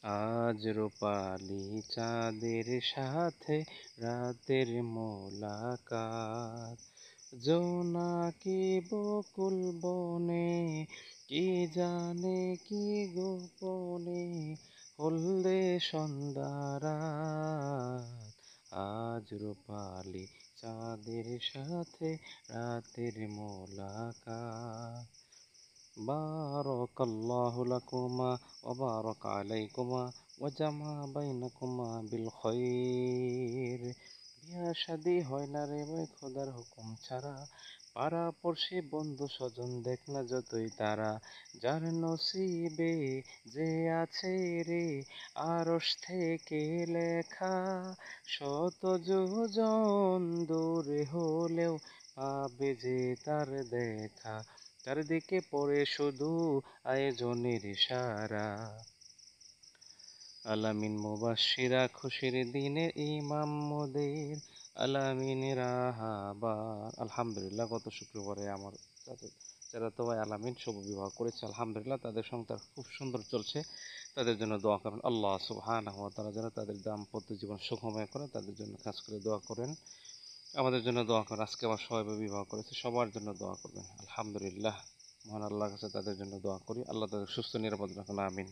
আজ রূপালি চাঁদের সাথে রাতের মোলাকাত, জোনাকি বকুল বনে, কি জানে কি গোপনে, হলদে সন্ধ্যারাত। আজ রূপালি চাঁদের সাথে রাতের মোলাকাত। বারাকাল্লাহু লাকুমা ওয়া বারাকা আলাইকুমা ওয়া জামা বাইনাকুমা বিল খাইর। বিয়া শাদী হয় না রে ভাই খোদার হুকুম ছাড়া, পাড়া পড়শি বন্ধু স্বজন দেখ না যতই তারা, যার নসিবে যে আছে রে আরশ থেকে লেখা, শত যোজন দূরে হলেও পাবে যে তার দেখা। চারিদিকে পড়ে শুধু আয়োজনের সারা, আলামিন মুবাশশিরা খুশির দিনের ইমাম মোদের, আলামিন রাহাবার। আলহামদুলিল্লাহ, গত শুক্রবারে আমার যারা তো ভাই আলামিন শুভ বিবাহ করেছে, আলহামদুলিল্লাহ তাদের সংসার খুব সুন্দর চলছে। তাদের জন্য দোয়া করেন, আল্লাহ সুবহানাহু ওয়া তাআলা যেন তাদের দাম্পত্য জীবন সুখময় করে, তাদের জন্য খাস করে দোয়া করেন। আমাদের জন্য দোয়া করেন, আজকে আবার সবাই বিবাহ করেছে, সবার জন্য দোয়া করবেন। আলহামদুলিল্লাহ, মহান আল্লাহর কাছে তাদের জন্য দোয়া করি, আল্লাহ তাদের সুস্থ নিরাপদ রাখুন, আমিন।